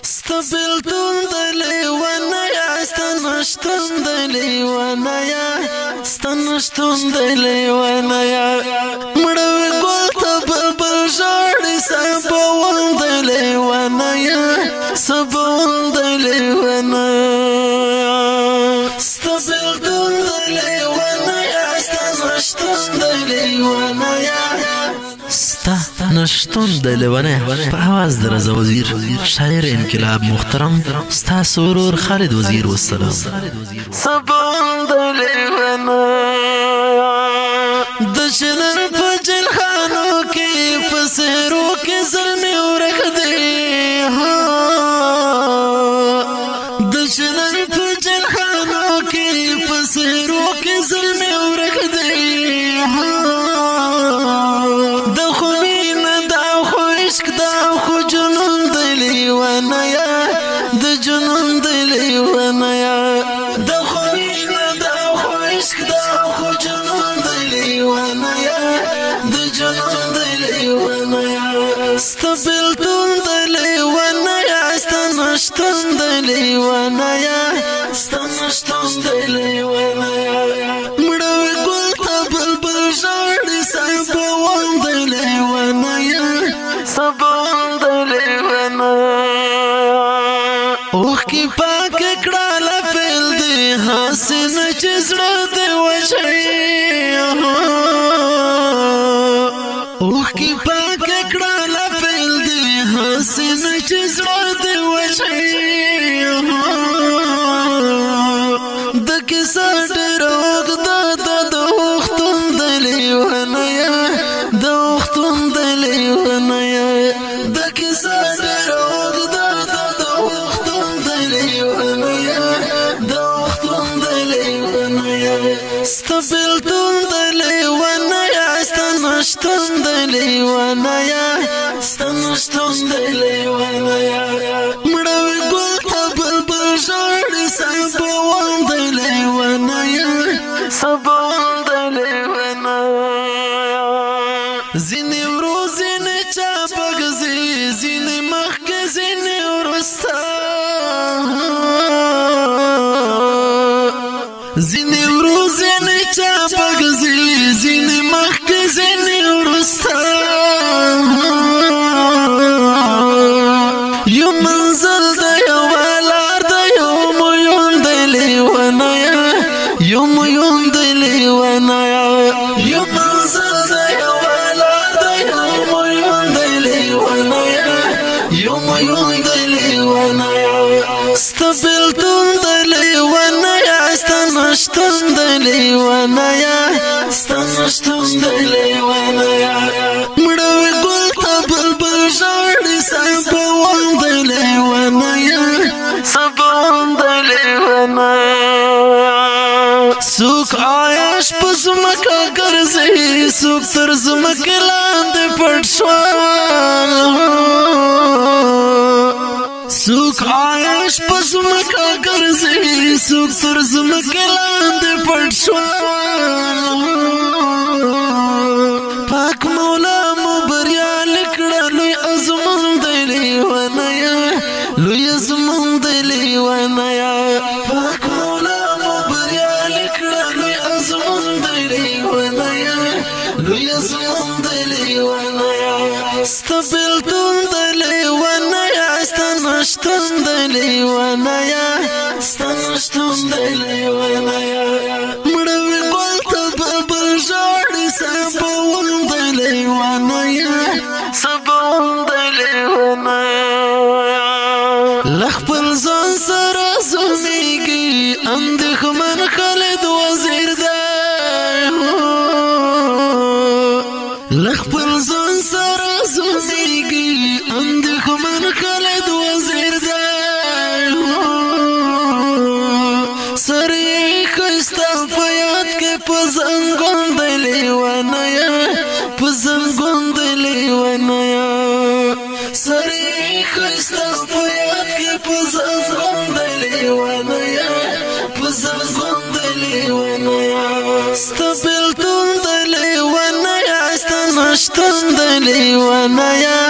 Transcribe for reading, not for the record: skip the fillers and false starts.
Stabilton de lewana ya stanashton de lewana ya stanashton de lewana ya madawe golta balbal jari sabon de lewana ya sabon de lewana stabilton de lewana ya stanashton de lewana ya نشتون د لیوانه په आवाज د رضا وزیر شاعر انقلاب محترم ستا سرور خالد وزیر والسلام سبون د لیوانه د شنر په جلخانو کې فسرو کې زلمي ورک دی د شنر په جلخانو کې فسرو کې زلمي ورک دی د جنون د لیوانه یا د خوینه د خوښ د خو جنون د لیوانه یا د جنون د لیوانه یا ستبلتون د لیوانه یا ستنشتون د لیوانه یا ستنشتون د لیوانه یا مړوي ګل ته بلبل ژاړي سبون د لیوانه یا سبون د لیوانه اوخ کی پاک کړه لپل دی حسن چې زړه دی وشي اوخ کی پاک کړه لپل دی حسن چې زړه دی وشي د کیسه ډروغ د وختون د لیوانه یا د وختون د لیوانه یا د کیسه ډروغ ستبلتون د لیوانه یا ستنشتون د لیوانه یا ستنشتون د لیوانه یا مړوي ګل ته بلبل ژاړي سبون د لیوانه یا سبون د لیوانه ځینې ورو ځینې چاپګزي ځینې مخکې ځینې وروسته ځینې ورو ځینې چاپګزي ځینې مخکې ځینې وروسته یو منزل د یوه لار د یو مویون د لیوانه یا یو مویون د لیوانه یا یو منزل د یوه لار د یو مویون د لیوانه یا یو مویون د لیوانه یا ستبلتون د لیوانه یا ستنشتون د لیوانه یا ستنشتون د لیوانه یا مړوي ګل ته بلبل ژاړي سبون د لیوانه یا سبون د لیوانه څوک عایش په ځمکه ګرځي څوک تر ځمکې لاندې پټ شول څوک عایش په ځمکه ګرځي څوک تر ځمکې لاندې پټ شول پاک مولا مو بریالي کړه لوی ازمون د لیوانه یا لوی ازمون د لیوانه یا پاک مولا مو بریالي کړه لوی ازمون د لیوانه یا لوی ازمون د لیوانه یا ستبلتون د لیوانه یا ستنشتون د لیوانه یا ستنشتون د لیوانه یا مړوي ګل ته بلبل ژاړي سبون د لیوانه یا سبون د لیوانه له خپل ځان سره زمیږي اندېښمن خالد وزیر دی له خپل ځان سره زمیږي اندېښمن خالد وزیر دی سر یې ښایسته په یاد کې په زنګون د لیوانه یا په زنګون د لیوانه یا سر یې ښایسته په یاد کې په زنګون د لیوانه یا په زنګون د لیوانه یا ستبلتون د لیوانه یا ستنشتون د لیوانه یا